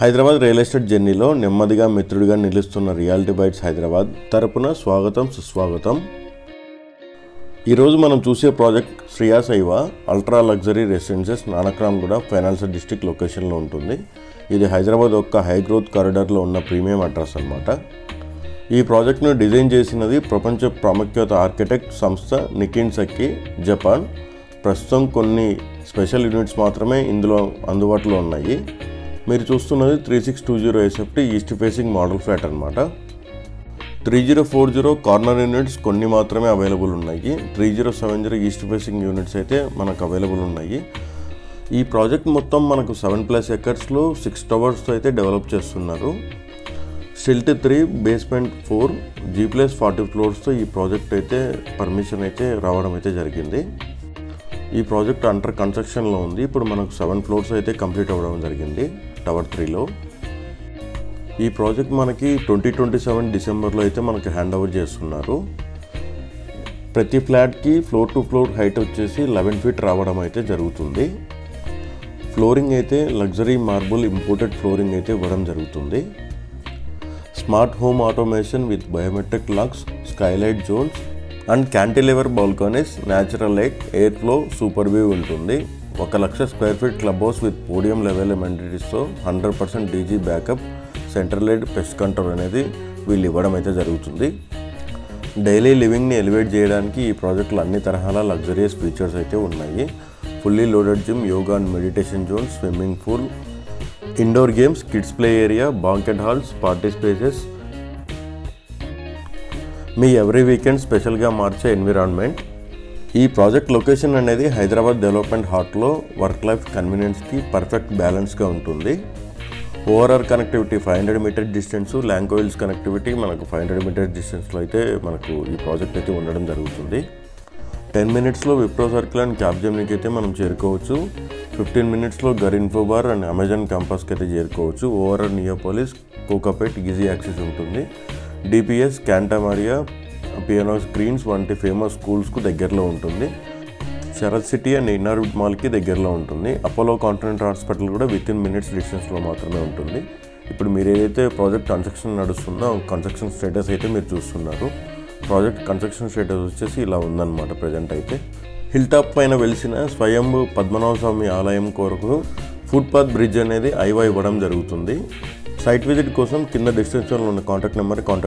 Hyderabad real estate జర్నీలో నెమ్మదిగా మిత్రుడిగా నిలుస్తున్న reality bytes Hyderabad తరపున స్వాగతం సుస్వాగతం. ఈరోజు మనం చూసే ప్రాజెక్ట్ శ్రియా శైవ ultra luxury residences Nanakramguda financial district లొకేషన్లో ఉంటుంది. ఇది హైదరాబాద్ యొక్క హై గ్రోత్ కారిడార్లో ఉన్న ప్రీమియం అడ్రస్ అన్నమాట. ఈ ప్రాజెక్ట్ను డిజైన్ చేసినది ప్రపంచ ప్రాముఖ్యత ఆర్కిటెక్ట్ సంస్థ నికిన్సెకి జపాన్. ప్రస్తుతం కొన్ని స్పెషల్ యూనిట్స్ మాత్రమే ఇందులో అందుబాటులో ఉన్నాయి. మీరు చూస్తున్నది 3620 SFT east facing model flat అనమాట. 3040 కార్నర్ యూనిట్స్ కొన్ని మాత్రమే అవైలబుల్ ఉన్నాయి. 3070 ఈస్ట్ ఫేసింగ్ యూనిట్స్ అయితే మనకు అవైలబుల్ ఉన్నాయి. ఈ ప్రాజెక్ట్ మొత్తం మనకు 7+ ఎకర్స్లో 6 టవర్స్తో అయితే డెవలప్ చేస్తున్నారు. స్టిల్ట్ 3 బేస్మెంట్ 4 G+40 ఫ్లోర్స్తో ఈ ప్రాజెక్ట్ అయితే పర్మిషన్ అయితే రావడం అయితే జరిగింది. ఈ ప్రాజెక్ట్ అండర్ కన్స్ట్రక్షన్లో ఉంది. ఇప్పుడు మనకు 7 ఫ్లోర్స్ అయితే కంప్లీట్ అవ్వడం జరిగింది టవర్ 3లో. ఈ ప్రాజెక్ట్ మనకి 2027 డిసెంబర్లో అయితే మనకి హ్యాండ్ ఓవర్ చేస్తున్నారు. ప్రతి ఫ్లాట్కి ఫ్లోర్ టు ఫ్లోర్ హైట్ వచ్చేసి 11 feet రావడం అయితే జరుగుతుంది. ఫ్లోరింగ్ అయితే లగ్జరీ మార్బుల్ ఇంపోర్టెడ్ ఫ్లోరింగ్ అయితే ఇవ్వడం జరుగుతుంది. Smart home automation with biometric locks, skylight zones and cantilever balconies, natural light, air flow, super view ఉంటుంది. 1,00,000 square feet club house with podium level అమెండిటీస్తో 100% DG backup, centralised pest control అనేది వీళ్ళు ఇవ్వడం అయితే జరుగుతుంది. డైలీ లివింగ్ని ఎలివేట్ చేయడానికి ఈ ప్రాజెక్టులో అన్ని తరహాల లగ్జరియస్ ఫీచర్స్ అయితే ఉన్నాయి. Fully loaded gym, yoga and meditation zone, swimming pool, indoor games, kids play area, banquet halls, party spaces, మీ ఎవ్రీ వీకెండ్ స్పెషల్గా మార్చే ఎన్విరాన్మెంట్. ఈ ప్రాజెక్ట్ లొకేషన్ అనేది హైదరాబాద్ డెవలప్మెంట్ హార్ట్లో వర్క్ లైఫ్ కన్వీనియన్స్కి పర్ఫెక్ట్ బ్యాలెన్స్గా ఉంటుంది. Overall connectivity 500 metre distance, Lanco Hills connectivity మనకు 500 మీటర్ డిస్టెన్స్లో అయితే మనకు ఈ ప్రాజెక్ట్ అయితే ఉండడం జరుగుతుంది. 10 minutesలో విప్రో సర్కిల్ అండ్ క్యాప్జెమినికి అయితే మనం చేరుకోవచ్చు. 15 minutesలో గర్ ఇన్ఫోబార్ అండ్ అమెజాన్ క్యాంపస్కి అయితే చేరుకోవచ్చు. Overall Neopolis, Kokapet easy access ఉంటుంది. DPS, క్యాంటామారియా, పియానో స్క్రీన్స్ వంటి ఫేమస్ స్కూల్స్కు దగ్గరలో ఉంటుంది. శరత్ సిటీ అండ్ ఇన్నర్ మాల్కి దగ్గరలో ఉంటుంది. అపోలో కాంటినెంటల్ హాస్పిటల్ కూడా వితిన్ మినిట్స్ డిస్టెన్స్లో మాత్రమే ఉంటుంది. ఇప్పుడు మీరు ఏదైతే ప్రాజెక్ట్ కన్స్ట్రక్షన్ నడుస్తుందో కన్స్ట్రక్షన్ స్టేటస్ అయితే మీరు చూస్తున్నారు. ప్రాజెక్ట్ కన్స్ట్రక్షన్ స్టేటస్ వచ్చేసి ఇలా ఉందన్నమాట ప్రజెంట్ అయితే. హిల్ టాప్ పైన వెలిసిన స్వయంభూ పద్మనాభ స్వామి ఆలయం కొరకు ఫుట్పాత్ బ్రిడ్జ్ అనేది ఐవా ఇవ్వడం జరుగుతుంది. సైట్ విజిట్ కోసం కింద డిస్క్రిప్షన్లో ఉన్న కాంటాక్ట్ నెంబర్